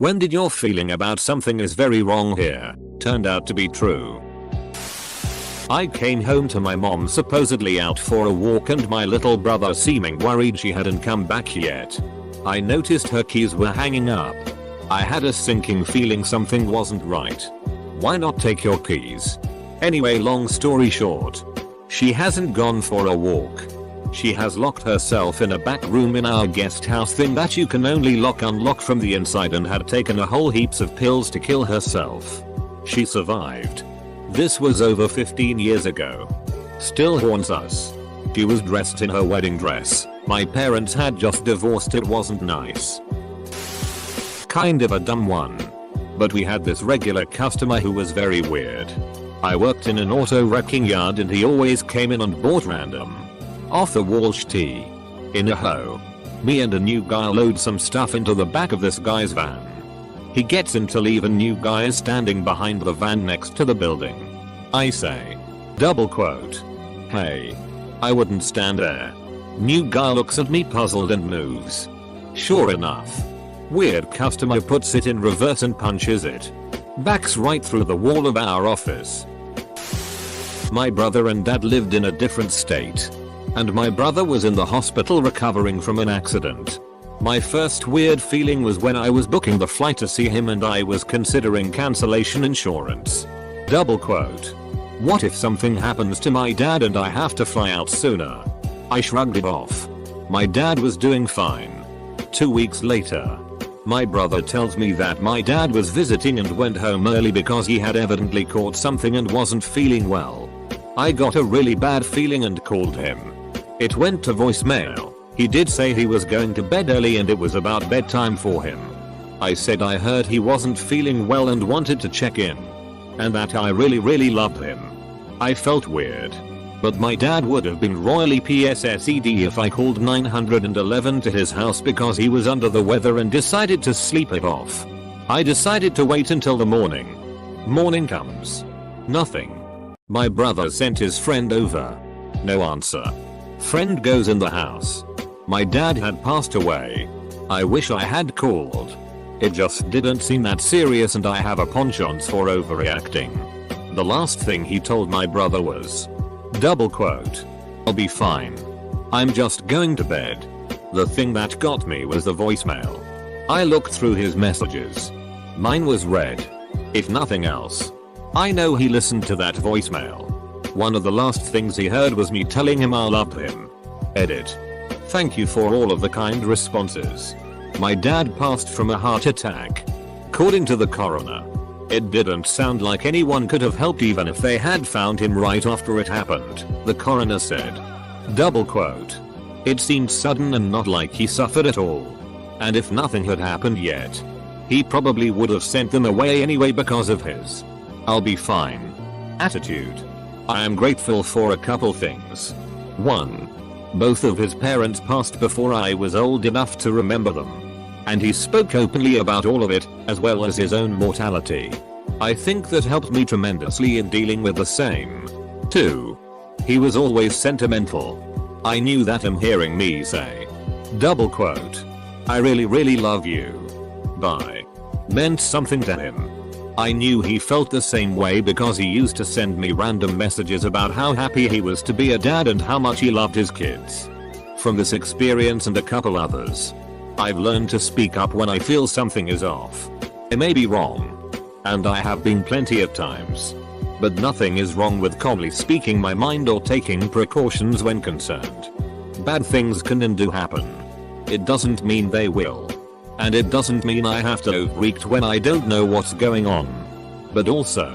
When did your feeling about something is very wrong here turned out to be true? I came home to my mom supposedly out for a walk and my little brother seeming worried she hadn't come back yet. I noticed her keys were hanging up. I had a sinking feeling something wasn't right. Why not take your keys? Anyway, long story short, she hasn't gone for a walk. She has locked herself in a back room in our guest house thing that you can only unlock from the inside and had taken a whole heaps of pills to kill herself. She survived. This was over 15 years ago. Still haunts us. She was dressed in her wedding dress. My parents had just divorced, it wasn't nice. Kind of a dumb one. But we had this regular customer who was very weird. I worked in an auto wrecking yard and he always came in and bought random off the wall tea. In a hoe. Me and a new guy load some stuff into the back of this guy's van. He gets in to leave, a new guy is standing behind the van next to the building. I say, double quote, "Hey, I wouldn't stand there." New guy looks at me puzzled and moves. Sure enough. Weird customer puts it in reverse and punches it. Backs right through the wall of our office. My brother and dad lived in a different state. And my brother was in the hospital recovering from an accident. My first weird feeling was when I was booking the flight to see him and I was considering cancellation insurance. Double quote. What if something happens to my dad and I have to fly out sooner? I shrugged it off. My dad was doing fine. 2 weeks later, my brother tells me that my dad was visiting and went home early because he had evidently caught something and wasn't feeling well. I got a really bad feeling and called him. It went to voicemail. He did say he was going to bed early and it was about bedtime for him. I said I heard he wasn't feeling well and wanted to check in. And that I really loved him. I felt weird. But my dad would have been royally PSSED if I called 911 to his house because he was under the weather and decided to sleep it off. I decided to wait until the morning. Morning comes. Nothing. My brother sent his friend over. No answer. Friend goes in the house. My dad had passed away. I wish I had called. It just didn't seem that serious and I have a penchant for overreacting. The last thing he told my brother was, double quote, "I'll be fine. I'm just going to bed." The thing that got me was the voicemail. I looked through his messages. Mine was read. If nothing else, I know he listened to that voicemail. One of the last things he heard was me telling him I loved him. Edit. Thank you for all of the kind responses. My dad passed from a heart attack. According to the coroner, it didn't sound like anyone could have helped even if they had found him right after it happened, the coroner said. Double quote. It seemed sudden and not like he suffered at all. And if nothing had happened yet, he probably would have sent them away anyway because of his "I'll be fine" attitude. I am grateful for a couple things. 1. Both of his parents passed before I was old enough to remember them. And he spoke openly about all of it, as well as his own mortality. I think that helped me tremendously in dealing with the same. 2. He was always sentimental. I knew that him hearing me say, double quote, "I really love you. Bye," meant something to him. I knew he felt the same way because he used to send me random messages about how happy he was to be a dad and how much he loved his kids. From this experience and a couple others, I've learned to speak up when I feel something is off. I may be wrong. And I have been plenty of times. But nothing is wrong with calmly speaking my mind or taking precautions when concerned. Bad things can and do happen. It doesn't mean they will. And it doesn't mean I have to overreact when I don't know what's going on. But also,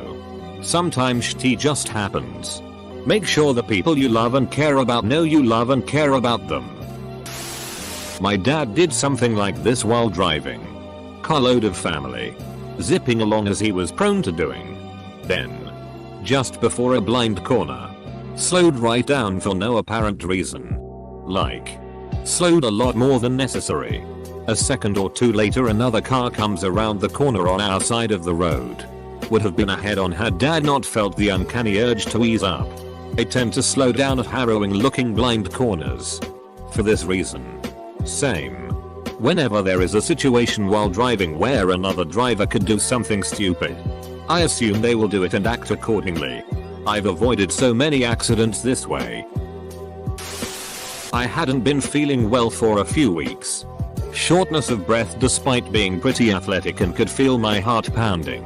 sometimes shit just happens. Make sure the people you love and care about know you love and care about them. My dad did something like this while driving. Carload of family. Zipping along as he was prone to doing. Then, just before a blind corner, slowed right down for no apparent reason. Like, slowed a lot more than necessary. A second or two later another car comes around the corner on our side of the road. Would have been a head-on had dad not felt the uncanny urge to ease up. I tend to slow down at harrowing looking blind corners. For this reason. Same. Whenever there is a situation while driving where another driver could do something stupid, I assume they will do it and act accordingly. I've avoided so many accidents this way. I hadn't been feeling well for a few weeks. Shortness of breath despite being pretty athletic and could feel my heart pounding.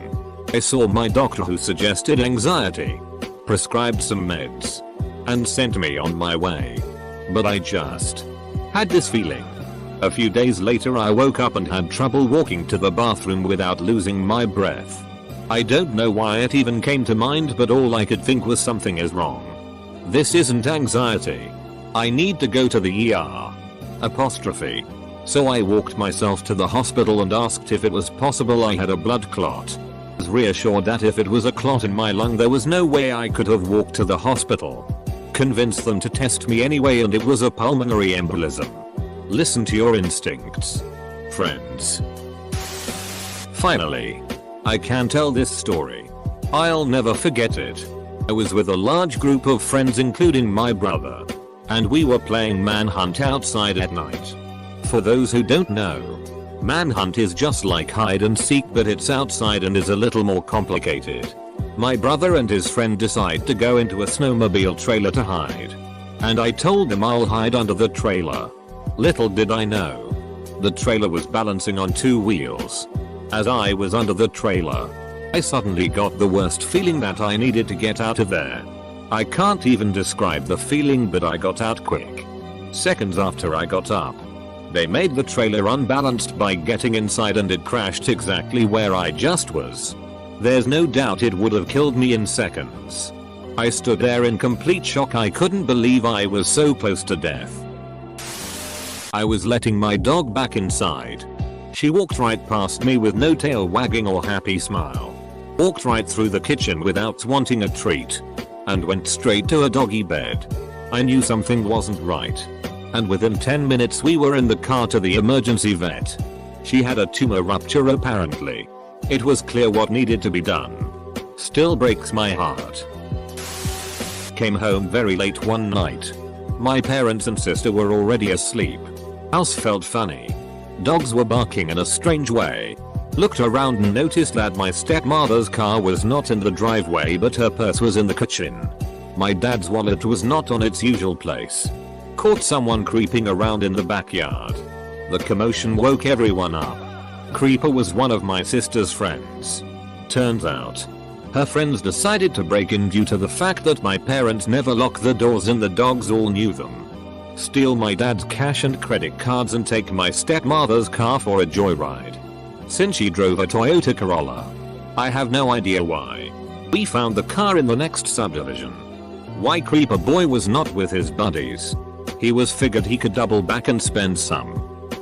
I saw my doctor who suggested anxiety, prescribed some meds, and sent me on my way. But I just had this feeling. A few days later I woke up and had trouble walking to the bathroom without losing my breath. I don't know why it even came to mind, but all I could think was something is wrong. This isn't anxiety. I need to go to the ER. Apostrophe. So I walked myself to the hospital and asked if it was possible I had a blood clot. I was reassured that if it was a clot in my lung there was no way I could have walked to the hospital. Convinced them to test me anyway and it was a pulmonary embolism. Listen to your instincts, friends. Finally, I can tell this story. I'll never forget it. I was with a large group of friends including my brother, and we were playing manhunt outside at night. For those who don't know, manhunt is just like hide and seek, but it's outside and is a little more complicated. My brother and his friend decide to go into a snowmobile trailer to hide. And I told them I'll hide under the trailer. Little did I know, the trailer was balancing on 2 wheels. As I was under the trailer, I suddenly got the worst feeling that I needed to get out of there. I can't even describe the feeling, but I got out quick. Seconds after I got up, they made the trailer unbalanced by getting inside and it crashed exactly where I just was. There's no doubt it would have killed me in seconds. I stood there in complete shock. I couldn't believe I was so close to death. I was letting my dog back inside. She walked right past me with no tail wagging or happy smile. Walked right through the kitchen without wanting a treat, and went straight to a doggy bed. I knew something wasn't right. And within 10 minutes we were in the car to the emergency vet. She had a tumor rupture apparently. It was clear what needed to be done. Still breaks my heart. Came home very late one night. My parents and sister were already asleep. House felt funny. Dogs were barking in a strange way. Looked around and noticed that my stepmother's car was not in the driveway but her purse was in the kitchen. My dad's wallet was not on its usual place. Caught someone creeping around in the backyard. The commotion woke everyone up. Creeper was one of my sister's friends. Turns out, her friends decided to break in due to the fact that my parents never lock the doors and the dogs all knew them. Steal my dad's cash and credit cards and take my stepmother's car for a joyride. Since she drove a Toyota Corolla, I have no idea why. We found the car in the next subdivision. Why Creeper Boy was not with his buddies. He was figured he could double back and spend some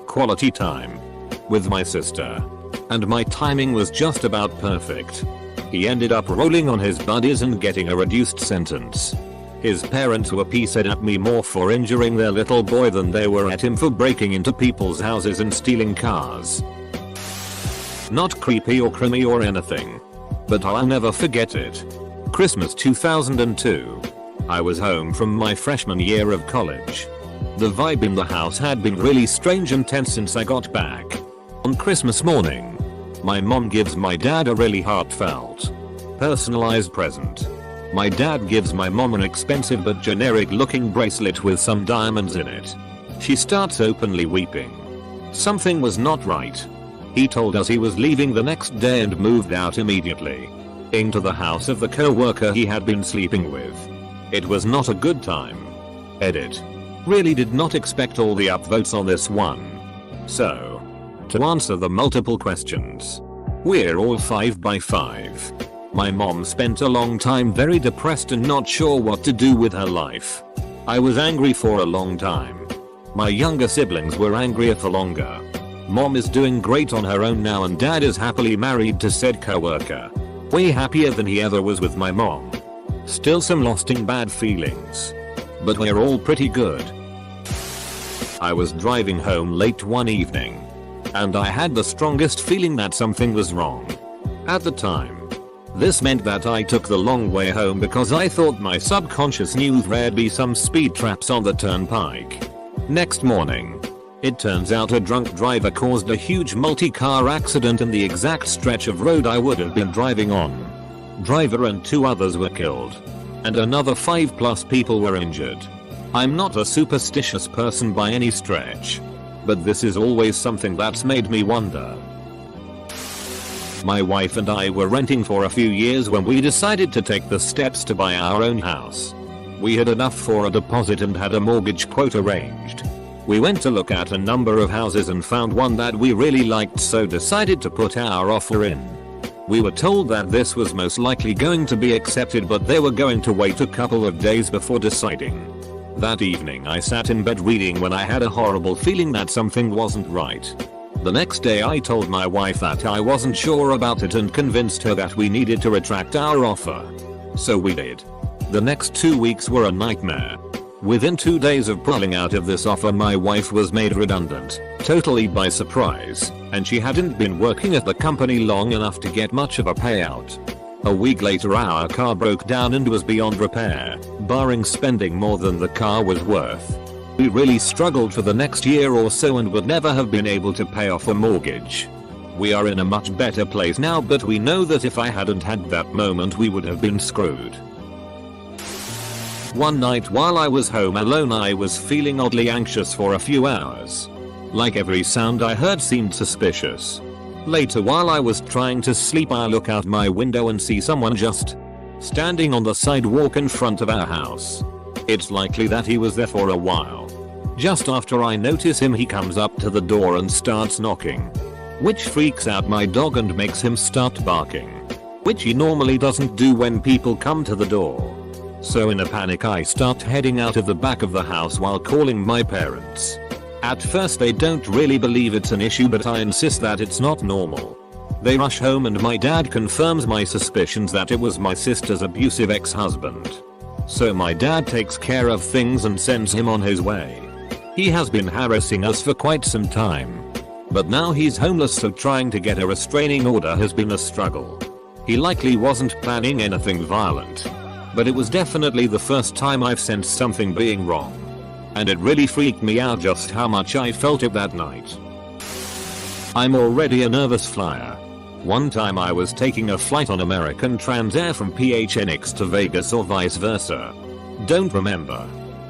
quality time with my sister. And my timing was just about perfect. He ended up rolling on his buddies and getting a reduced sentence. His parents were pissed at me more for injuring their little boy than they were at him for breaking into people's houses and stealing cars. Not creepy or crummy or anything, but I'll never forget it. Christmas 2002. I was home from my freshman year of college. The vibe in the house had been really strange and tense since I got back. On Christmas morning, my mom gives my dad a really heartfelt, personalized present. My dad gives my mom an expensive but generic looking bracelet with some diamonds in it. She starts openly weeping. Something was not right. He told us he was leaving the next day and moved out immediately into the house of the co-worker he had been sleeping with. It was not a good time. Edit. Really did not expect all the upvotes on this one. So, to answer the multiple questions, we're all 5x5. My mom spent a long time very depressed and not sure what to do with her life. I was angry for a long time. My younger siblings were angrier for longer. Mom is doing great on her own now and dad is happily married to said co-worker. Way happier than he ever was with my mom. Still some lasting bad feelings. But we're all pretty good. I was driving home late one evening, and I had the strongest feeling that something was wrong. At the time, this meant that I took the long way home because I thought my subconscious knew there'd be some speed traps on the turnpike. Next morning, It turns out a drunk driver caused a huge multi-car accident in the exact stretch of road I would have been driving on. Driver and 2 others were killed. And another 5+ people were injured. I'm not a superstitious person by any stretch. But this is always something that's made me wonder. My wife and I were renting for a few years when we decided to take the steps to buy our own house. We had enough for a deposit and had a mortgage quote arranged. We went to look at a number of houses and found one that we really liked, so decided to put our offer in. We were told that this was most likely going to be accepted, but they were going to wait a couple of days before deciding. That evening I sat in bed reading when I had a horrible feeling that something wasn't right. The next day I told my wife that I wasn't sure about it and convinced her that we needed to retract our offer. So we did. The next 2 weeks were a nightmare. Within 2 days of pulling out of this offer, my wife was made redundant, totally by surprise, and she hadn't been working at the company long enough to get much of a payout. A week later our car broke down and was beyond repair, barring spending more than the car was worth. We really struggled for the next year or so and would never have been able to pay off a mortgage. We are in a much better place now, but we know that if I hadn't had that moment we would have been screwed. One night while I was home alone I was feeling oddly anxious for a few hours. Like every sound I heard seemed suspicious. Later while I was trying to sleep I look out my window and see someone just standing on the sidewalk in front of our house. It's likely that he was there for a while. Just after I notice him he comes up to the door and starts knocking, which freaks out my dog and makes him start barking, which he normally doesn't do when people come to the door. So in a panic I start heading out of the back of the house while calling my parents. At first they don't really believe it's an issue, but I insist that it's not normal. They rush home and my dad confirms my suspicions that it was my sister's abusive ex-husband. So my dad takes care of things and sends him on his way. He has been harassing us for quite some time. But now he's homeless, so trying to get a restraining order has been a struggle. He likely wasn't planning anything violent. But it was definitely the first time I've sensed something being wrong. And it really freaked me out just how much I felt it that night. I'm already a nervous flyer. One time I was taking a flight on American Transair from PHNX to Vegas or vice versa. Don't remember.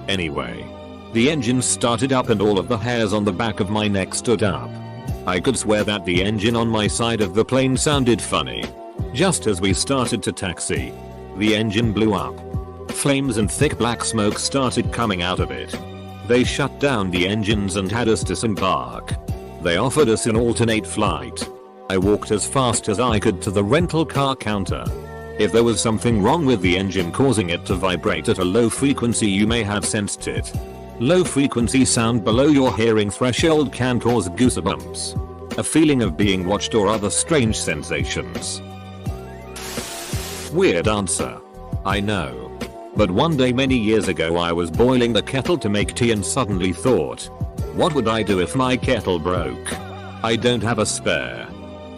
Anyway, the engine started up and all of the hairs on the back of my neck stood up. I could swear that the engine on my side of the plane sounded funny. Just as we started to taxi, the engine blew up. Flames and thick black smoke started coming out of it. They shut down the engines and had us disembark. They offered us an alternate flight. I walked as fast as I could to the rental car counter. If there was something wrong with the engine causing it to vibrate at a low frequency, you may have sensed it. Low frequency sound below your hearing threshold can cause goosebumps, a feeling of being watched, or other strange sensations. Weird answer. I know. But one day many years ago I was boiling the kettle to make tea and suddenly thought, what would I do if my kettle broke? I don't have a spare.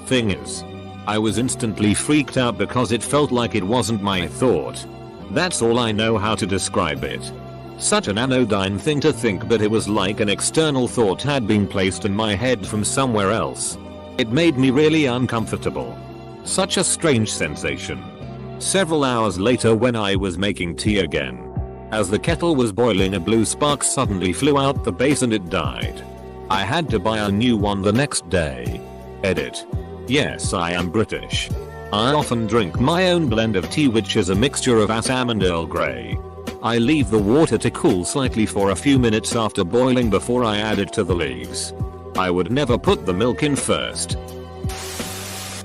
Thing is, I was instantly freaked out because it felt like it wasn't my thought. That's all I know how to describe it. Such an anodyne thing to think, but it was like an external thought had been placed in my head from somewhere else. It made me really uncomfortable. Such a strange sensation. Several hours later when I was making tea again, as the kettle was boiling, a blue spark suddenly flew out the base and it died. I had to buy a new one the next day. Edit. Yes, I am British. I often drink my own blend of tea, which is a mixture of Assam and Earl Grey. I leave the water to cool slightly for a few minutes after boiling before I add it to the leaves. I would never put the milk in first.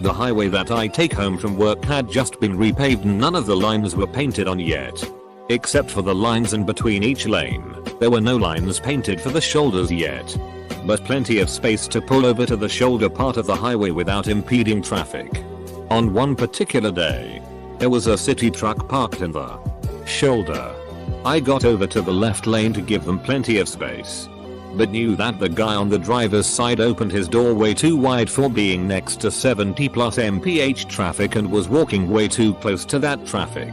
The highway that I take home from work had just been repaved and none of the lines were painted on yet. Except for the lines in between each lane, there were no lines painted for the shoulders yet. But plenty of space to pull over to the shoulder part of the highway without impeding traffic. On one particular day, there was a city truck parked in the shoulder. I got over to the left lane to give them plenty of space, but knew that the guy on the driver's side opened his door way too wide for being next to 70+ mph traffic and was walking way too close to that traffic.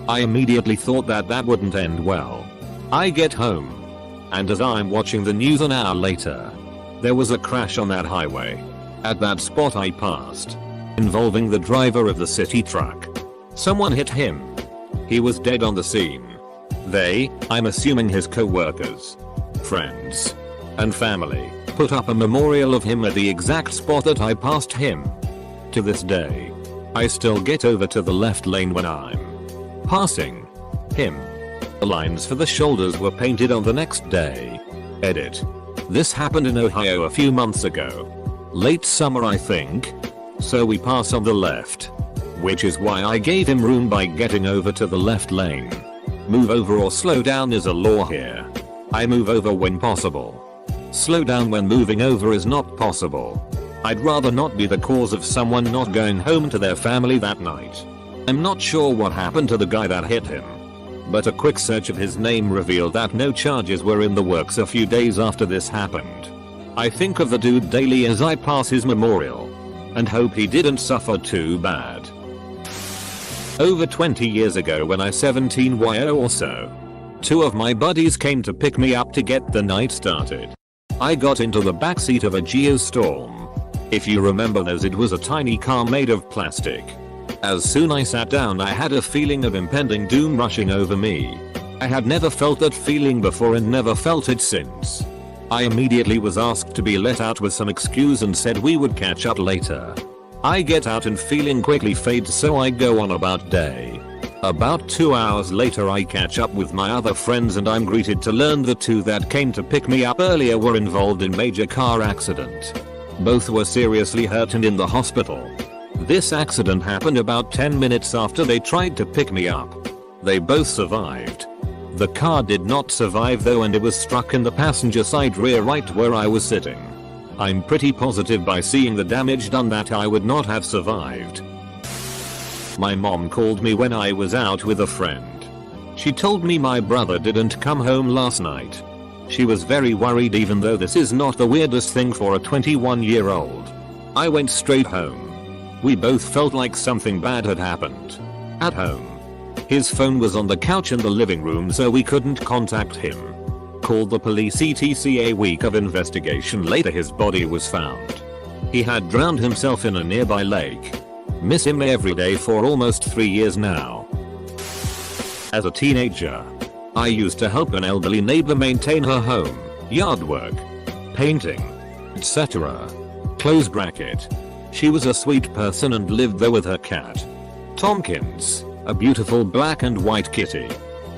I immediately thought that wouldn't end well. I get home, And as I'm watching the news an hour later, there was a crash on that highway. At that spot I passed, involving the driver of the city truck. Someone hit him. He was dead on the scene. They, I'm assuming his co-workers, friends, and family, put up a memorial of him at the exact spot that I passed him. To this day, I still get over to the left lane when I'm passing him. The lines for the shoulders were painted on the next day. Edit. This happened in Ohio a few months ago. Late summer I think. So we pass on the left. Which is why I gave him room by getting over to the left lane. Move over or slow down is a law here. I move over when possible. Slow down when moving over is not possible. I'd rather not be the cause of someone not going home to their family that night. I'm not sure what happened to the guy that hit him, but a quick search of his name revealed that no charges were in the works a few days after this happened. I think of the dude daily as I pass his memorial, and hope he didn't suffer too bad. Over 20 years ago when I 17 or so, two of my buddies came to pick me up to get the night started. I got into the backseat of a Geostorm. If you remember those, it was a tiny car made of plastic. As soon I sat down I had a feeling of impending doom rushing over me. I had never felt that feeling before and never felt it since. I immediately was asked to be let out with some excuse and said we would catch up later. I get out and feeling quickly fades, so I go on about day. About 2 hours later I catch up with my other friends and I'm greeted to learn the two that came to pick me up earlier were involved in major car accident. Both were seriously hurt and in the hospital. This accident happened about 10 minutes after they tried to pick me up. They both survived. The car did not survive though, and it was struck in the passenger side rear right where I was sitting. I'm pretty positive by seeing the damage done that I would not have survived. My mom called me when I was out with a friend. She told me my brother didn't come home last night. She was very worried, even though this is not the weirdest thing for a 21-year-old. I went straight home. We both felt like something bad had happened. At home, his phone was on the couch in the living room, so we couldn't contact him. Called the police etc. A week of investigation later his body was found. He had drowned himself in a nearby lake. Miss him every day for almost 3 years now. As a teenager, I used to help an elderly neighbor maintain her home, yard work, painting, etc. Close bracket. She was a sweet person and lived there with her cat, Tompkins, a beautiful black and white kitty.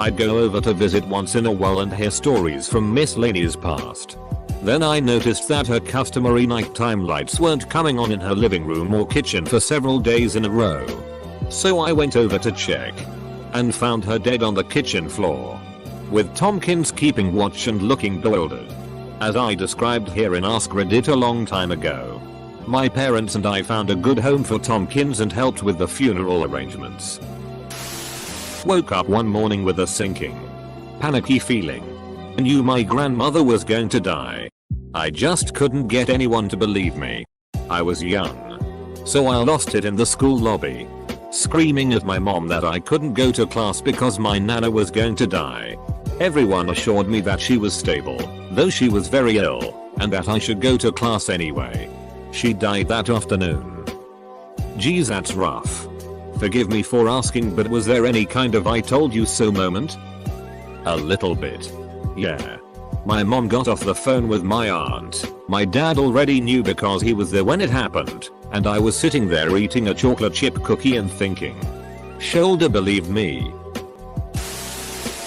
I'd go over to visit once in a while and hear stories from Miss Laney's past. Then I noticed that her customary nighttime lights weren't coming on in her living room or kitchen for several days in a row. So I went over to check, and found her dead on the kitchen floor, with Tompkins keeping watch and looking bewildered. As I described here in AskReddit a long time ago, my parents and I found a good home for Tompkins and helped with the funeral arrangements. Woke up one morning with a sinking, panicky feeling. I knew my grandmother was going to die. I just couldn't get anyone to believe me. I was young, so I lost it in the school lobby, screaming at my mom that I couldn't go to class because my nana was going to die. Everyone assured me that she was stable, though she was very ill, and that I should go to class anyway. She died that afternoon. Geez, that's rough. Forgive me for asking, but was there any kind of I told you so moment? A little bit. Yeah. My mom got off the phone with my aunt. My dad already knew because he was there when it happened, and I was sitting there eating a chocolate chip cookie and thinking, shoulder believe me.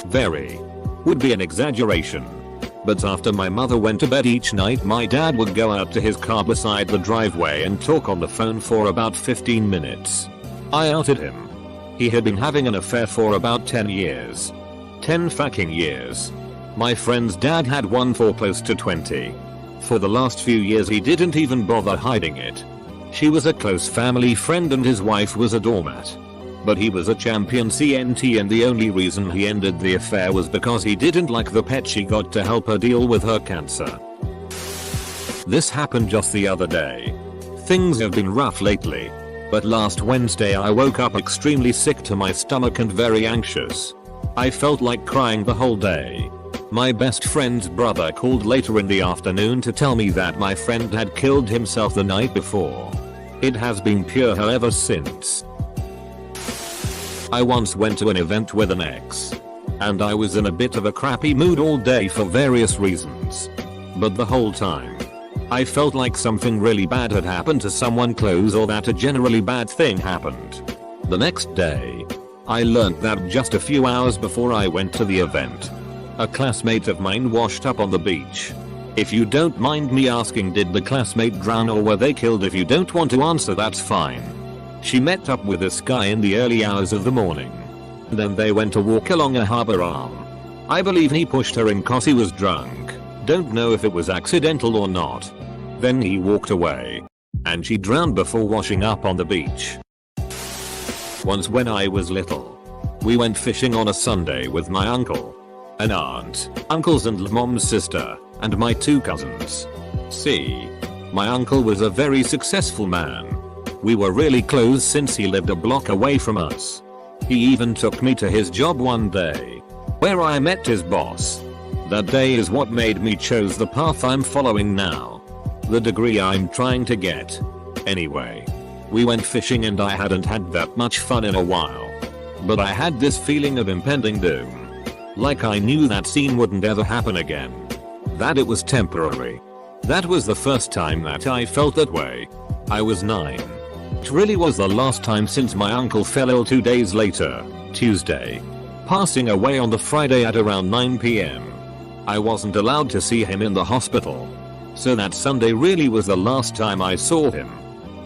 Very. Would be an exaggeration. But after my mother went to bed each night, my dad would go out to his car beside the driveway and talk on the phone for about 15 minutes. I outed him. He had been having an affair for about 10 years. 10 fucking years. My friend's dad had one for close to 20. For the last few years he didn't even bother hiding it. She was a close family friend and his wife was a doormat. But he was a champion CNT, and the only reason he ended the affair was because he didn't like the pet she got to help her deal with her cancer. This happened just the other day. Things have been rough lately, but last Wednesday I woke up extremely sick to my stomach and very anxious. I felt like crying the whole day. My best friend's brother called later in the afternoon to tell me that my friend had killed himself the night before. It has been pure hell ever since. I once went to an event with an ex. And I was in a bit of a crappy mood all day for various reasons. But the whole time, I felt like something really bad had happened to someone close or that a generally bad thing happened. The next day, I learned that just a few hours before I went to the event, a classmate of mine washed up on the beach. If you don't mind me asking, did the classmate drown or were they killed? If you don't want to answer, that's fine. She met up with this guy in the early hours of the morning. Then they went to walk along a harbor arm. I believe he pushed her in cause he was drunk. Don't know if it was accidental or not. Then he walked away. And she drowned before washing up on the beach. Once when I was little, we went fishing on a Sunday with my uncle, an aunt, uncles and mom's sister, and my 2 cousins. See, my uncle was a very successful man. We were really close since he lived a block away from us. He even took me to his job one day, where I met his boss. That day is what made me choose the path I'm following now. The degree I'm trying to get. Anyway, we went fishing and I hadn't had that much fun in a while. But I had this feeling of impending doom. Like I knew that scene wouldn't ever happen again. That it was temporary. That was the first time that I felt that way. I was 9. It really was the last time since my uncle fell ill 2 days later, Tuesday, passing away on the Friday at around 9 p.m. I wasn't allowed to see him in the hospital. So that Sunday really was the last time I saw him.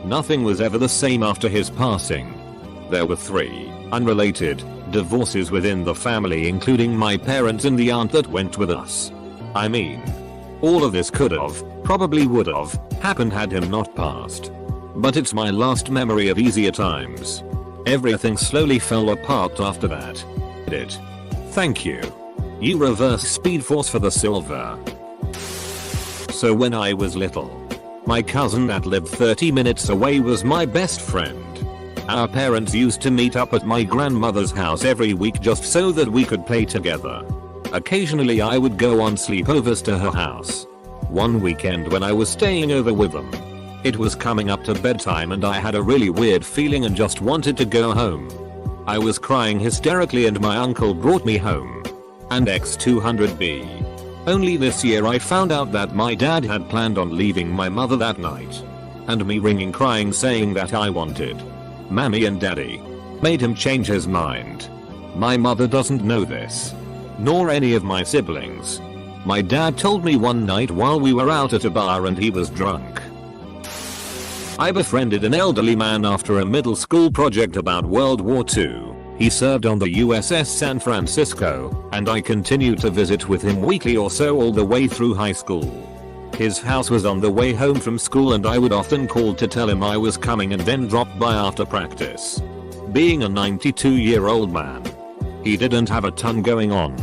Nothing was ever the same after his passing. There were 3 unrelated divorces within the family, including my parents and the aunt that went with us. I mean, all of this could have, probably would have, happened had him not passed. But it's my last memory of easier times. Everything slowly fell apart after that. Thank you. You reverse Speed Force for the silver. So when I was little, my cousin that lived 30 minutes away was my best friend. Our parents used to meet up at my grandmother's house every week just so that we could play together. Occasionally I would go on sleepovers to her house. One weekend when I was staying over with them, it was coming up to bedtime and I had a really weird feeling and just wanted to go home. I was crying hysterically and my uncle brought me home. And X200B. Only this year I found out that my dad had planned on leaving my mother that night. And me ringing crying saying that I wanted Mammy and Daddy made him change his mind. My mother doesn't know this. Nor any of my siblings. My dad told me one night while we were out at a bar and he was drunk. I befriended an elderly man after a middle school project about World War II. He served on the USS San Francisco, and I continued to visit with him weekly or so all the way through high school. His house was on the way home from school and I would often call to tell him I was coming and then drop by after practice. Being a 92-year-old man, he didn't have a ton going on,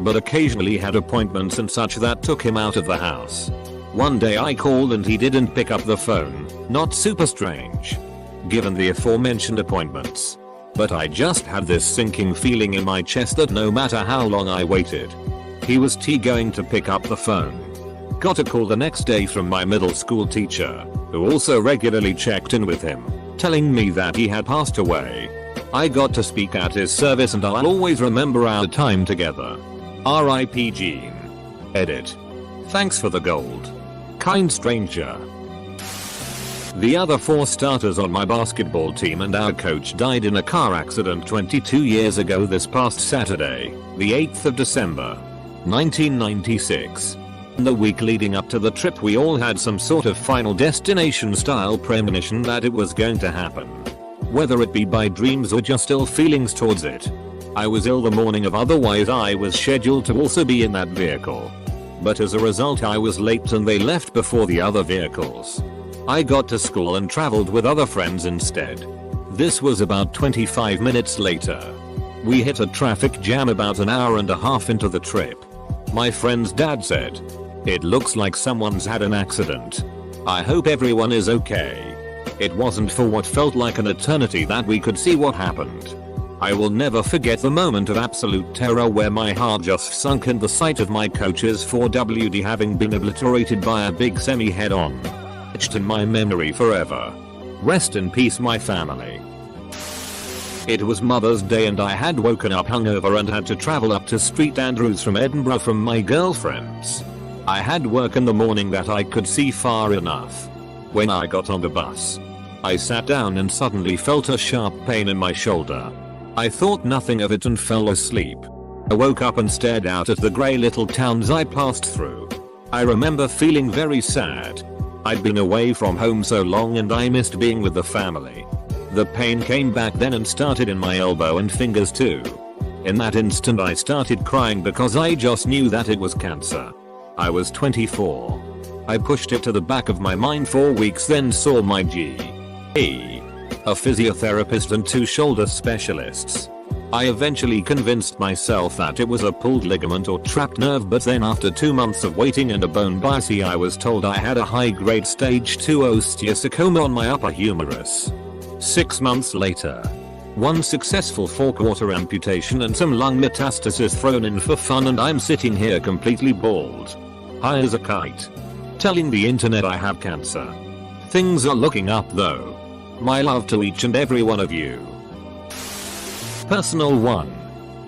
but occasionally had appointments and such that took him out of the house. One day I called and he didn't pick up the phone, not super strange, given the aforementioned appointments. But I just had this sinking feeling in my chest that no matter how long I waited, he was going to pick up the phone. Got a call the next day from my middle school teacher, who also regularly checked in with him, telling me that he had passed away. I got to speak at his service and I'll always remember our time together. R.I.P. Gene. Edit. Thanks for the gold. Kind stranger. The other 4 starters on my basketball team and our coach died in a car accident 22 years ago this past Saturday, the 8th of December, 1996. In the week leading up to the trip we all had some sort of Final Destination style premonition that it was going to happen. Whether it be by dreams or just ill feelings towards it. I was ill the morning of, otherwise I was scheduled to also be in that vehicle. But as a result I was late and they left before the other vehicles. I got to school and traveled with other friends instead. This was about 25 minutes later. We hit a traffic jam about an hour and a half into the trip. My friend's dad said, "It looks like someone's had an accident. I hope everyone is okay." It wasn't for what felt like an eternity that we could see what happened. I will never forget the moment of absolute terror where my heart just sunk in the sight of my coach's 4WD having been obliterated by a big semi head-on. Etched in my memory forever. Rest in peace, my family. It was Mother's Day and I had woken up hungover and had to travel up to St Andrews from Edinburgh from my girlfriend's. I had work in the morning that I could see far enough. When I got on the bus, I sat down and suddenly felt a sharp pain in my shoulder. I thought nothing of it and fell asleep. I woke up and stared out at the grey little towns I passed through. I remember feeling very sad. I'd been away from home so long and I missed being with the family. The pain came back then and started in my elbow and fingers too. In that instant I started crying because I just knew that it was cancer. I was 24. I pushed it to the back of my mind for weeks, then saw my GP, a physiotherapist and 2 shoulder specialists. I eventually convinced myself that it was a pulled ligament or trapped nerve, but then after 2 months of waiting and a bone biopsy I was told I had a high-grade stage 2 osteosarcoma on my upper humerus. 6 months later, 1 successful 4/4 amputation and some lung metastasis thrown in for fun, and I'm sitting here completely bald, high as a kite, telling the internet I have cancer. Things are looking up though. My love to each and every one of you. Personal 1.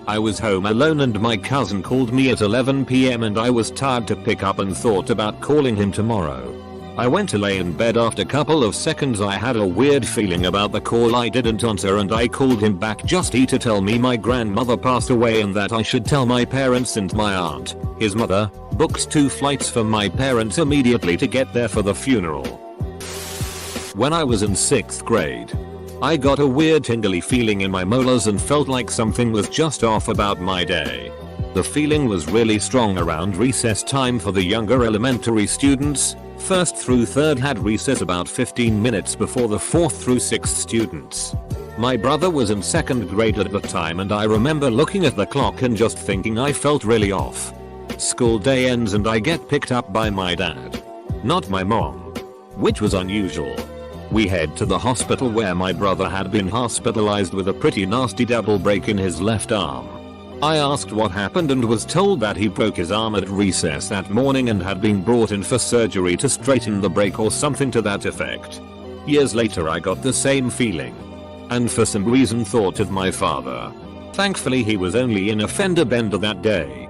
I was home alone and my cousin called me at 11 PM and I was tired to pick up and thought about calling him tomorrow. I went to lay in bed. After a couple of seconds I had a weird feeling about the call. I didn't answer and I called him back just to tell me my grandmother passed away and that I should tell my parents and my aunt, his mother, booked 2 flights for my parents immediately to get there for the funeral. When I was in 6th grade, I got a weird tingly feeling in my molars and felt like something was just off about my day. The feeling was really strong around recess time for the younger elementary students. 1st through 3rd had recess about 15 minutes before the 4th through 6th students. My brother was in 2nd grade at the time and I remember looking at the clock and just thinking I felt really off. School day ends and I get picked up by my dad, not my mom, which was unusual. We head to the hospital where my brother had been hospitalized with a pretty nasty double break in his left arm. I asked what happened and was told that he broke his arm at recess that morning and had been brought in for surgery to straighten the break or something to that effect. Years later I got the same feeling, and for some reason thought of my father. Thankfully he was only in a fender bender that day.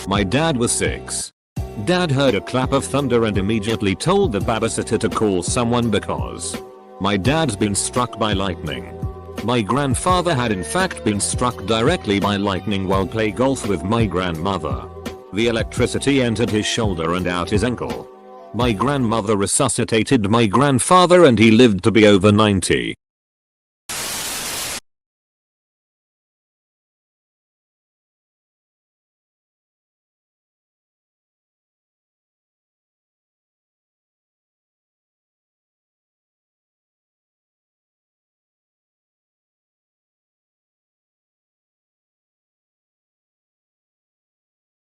My dad was 6. Dad heard a clap of thunder and immediately told the babysitter to call someone because my dad's been struck by lightning. My grandfather had in fact been struck directly by lightning while playing golf with my grandmother. The electricity entered his shoulder and out his ankle. My grandmother resuscitated my grandfather and he lived to be over 90.